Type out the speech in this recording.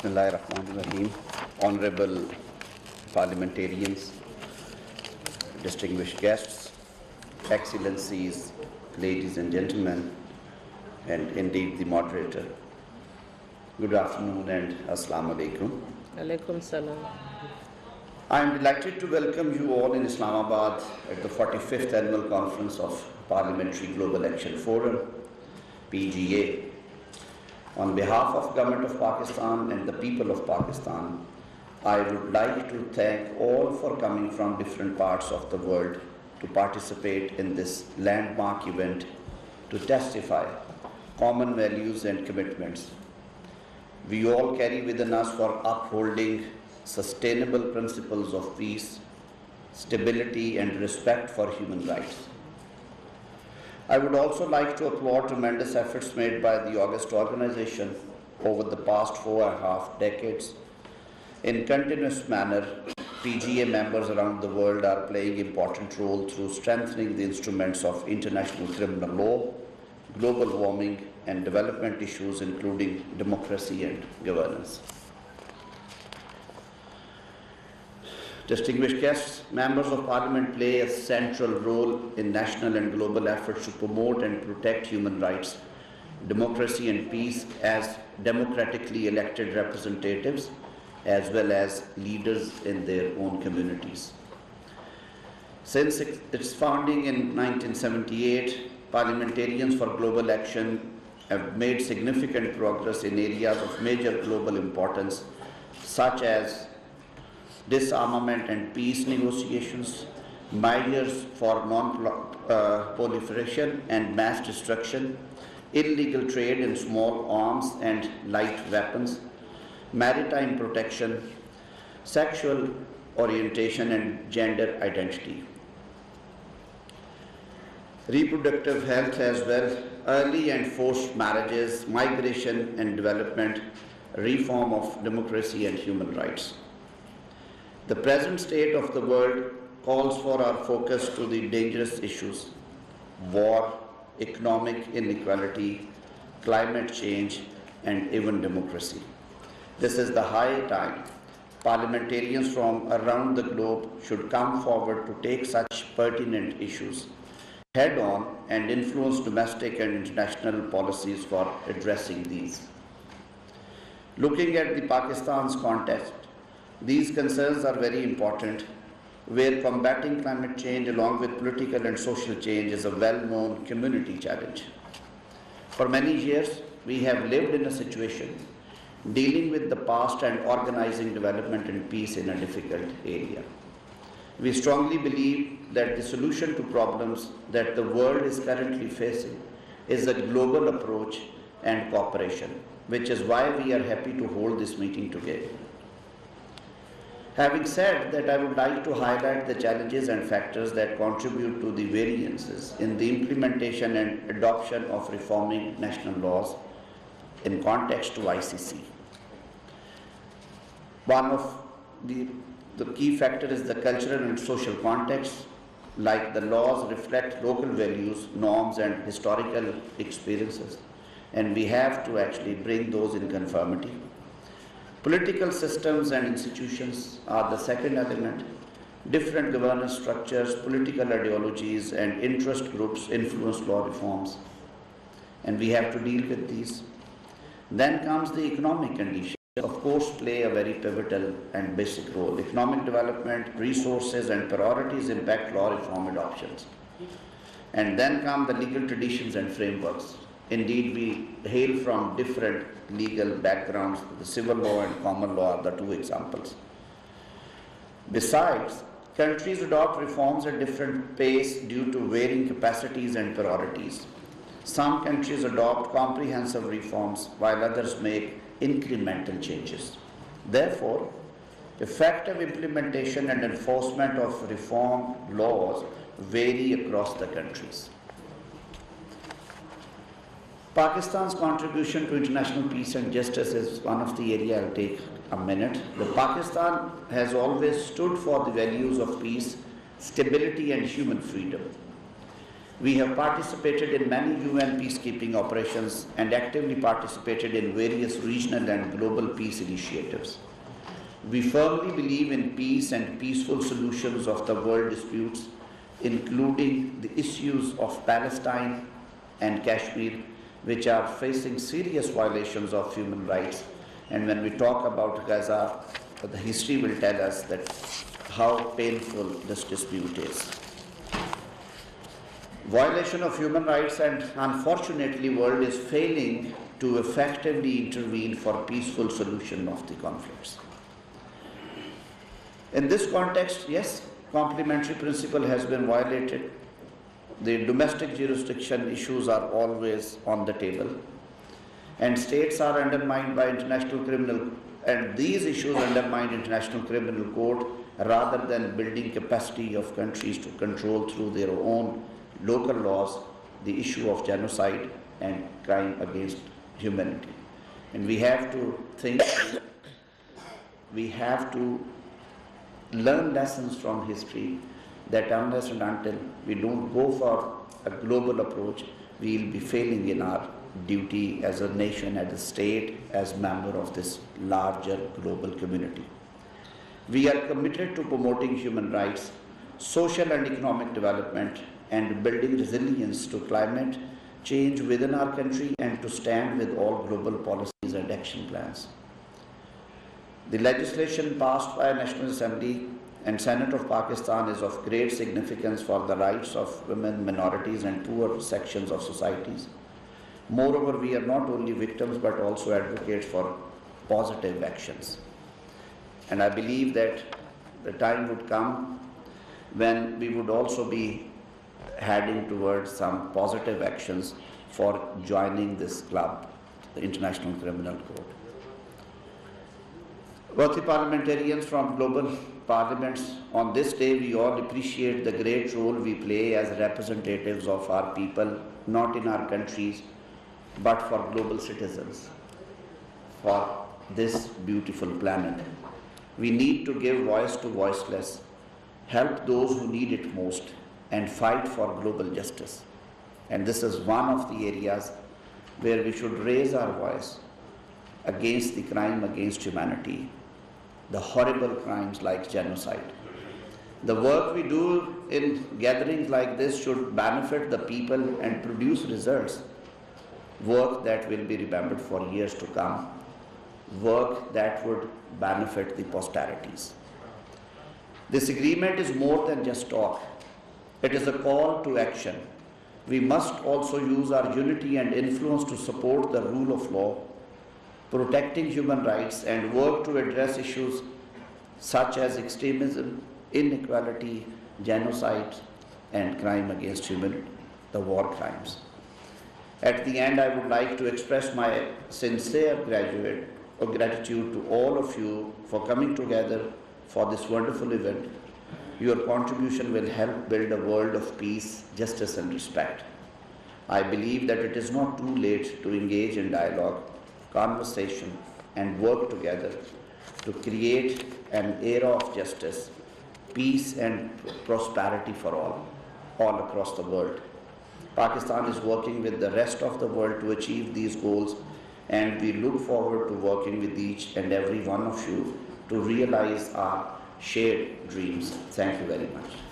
Bismillahirrahmanirrahim. Honorable parliamentarians, distinguished guests, excellencies, ladies and gentlemen, and indeed the moderator. Good afternoon and assalamu alaikum. Alaikum salam. I am delighted to welcome you all in Islamabad at the 45th Annual Conference of Parliamentary Global Action Forum, PGA. On behalf of Government of Pakistan and the people of Pakistan, I would like to thank all for coming from different parts of the world to participate in this landmark event to testify common values and commitments we all carry within us for upholding sustainable principles of peace, stability, and respect for human rights. I would also like to applaud tremendous efforts made by the august organization over the past 4.5 decades. In continuous manner, PGA members around the world are playing an important role through strengthening the instruments of international criminal law, global warming, and development issues, including democracy and governance. Distinguished guests, members of parliament play a central role in national and global efforts to promote and protect human rights, democracy and peace as democratically elected representatives, as well as leaders in their own communities. Since its founding in 1978, Parliamentarians for Global Action have made significant progress in areas of major global importance, such as disarmament and peace negotiations, measures for non-proliferation and mass destruction, illegal trade in small arms and light weapons, maritime protection, sexual orientation and gender identity, reproductive health as well, early and forced marriages, migration and development, reform of democracy and human rights. The present state of the world calls for our focus to the dangerous issues: war, economic inequality, climate change, and even democracy. This is the high time parliamentarians from around the globe should come forward to take such pertinent issues head on and influence domestic and international policies for addressing these. Looking at the Pakistan's context, these concerns are very important, where combating climate change along with political and social change is a well-known community challenge. For many years, we have lived in a situation dealing with the past and organizing development and peace in a difficult area. We strongly believe that the solution to problems that the world is currently facing is a global approach and cooperation, which is why we are happy to hold this meeting today. Having said that, I would like to highlight the challenges and factors that contribute to the variances in the implementation and adoption of reforming national laws in context to ICC. One of the key factor is the cultural and social context, like the laws reflect local values, norms, and historical experiences, and we have to actually bring those in conformity. Political systems and institutions are the second element. Different governance structures, political ideologies, and interest groups influence law reforms, and we have to deal with these. Then comes the economic conditions, of course, play a very pivotal and basic role. Economic development, resources, and priorities impact law reform adoptions. And then come the legal traditions and frameworks. Indeed, we hail from different legal backgrounds. The civil law and common law are the two examples. Besides, countries adopt reforms at different pace due to varying capacities and priorities. Some countries adopt comprehensive reforms while others make incremental changes. Therefore, effective implementation and enforcement of reform laws vary across the countries. Pakistan's contribution to international peace and justice is one of the areas I'll take a minute. Pakistan has always stood for the values of peace, stability, and human freedom. We have participated in many UN peacekeeping operations and actively participated in various regional and global peace initiatives. We firmly believe in peace and peaceful solutions of the world disputes, including the issues of Palestine and Kashmir, which are facing serious violations of human rights. And when we talk about Gaza, the history will tell us that how painful this dispute is. Violation of human rights, and unfortunately world is failing to effectively intervene for peaceful solution of the conflicts. In this context, yes, complementary principle has been violated. The domestic jurisdiction issues are always on the table, and states are undermined by international criminal, and these issues undermine international criminal court rather than building capacity of countries to control through their own local laws the issue of genocide and crime against humanity. And we have to think, we have to learn lessons from history, that unless and until we don't go for a global approach, we will be failing in our duty as a nation, as a state, as member of this larger global community. We are committed to promoting human rights, social and economic development, and building resilience to climate change within our country, and to stand with all global policies and action plans. The legislation passed by National Assembly and Senate of Pakistan is of great significance for the rights of women, minorities, and poor sections of societies. Moreover, we are not only victims but also advocates for positive actions. And I believe that the time would come when we would also be heading towards some positive actions for joining this club, the International Criminal Court. Worthy parliamentarians from global parliaments, on this day we all appreciate the great role we play as representatives of our people, not in our countries, but for global citizens, for this beautiful planet. We need to give voice to voiceless, help those who need it most, and fight for global justice. And this is one of the areas where we should raise our voice against the crime against humanity, the horrible crimes like genocide. The work we do in gatherings like this should benefit the people and produce results, work that will be remembered for years to come, work that would benefit the posterities. This agreement is more than just talk. It is a call to action. We must also use our unity and influence to support the rule of law, protecting human rights, and work to address issues such as extremism, inequality, genocide, and crime against humanity, the war crimes. At the end, I would like to express my sincere gratitude to all of you for coming together for this wonderful event. Your contribution will help build a world of peace, justice, and respect. I believe that it is not too late to engage in dialogue, conversation, and work together to create an era of justice, peace, and prosperity for all across the world. Pakistan is working with the rest of the world to achieve these goals, and we look forward to working with each and every one of you to realize our shared dreams. Thank you very much.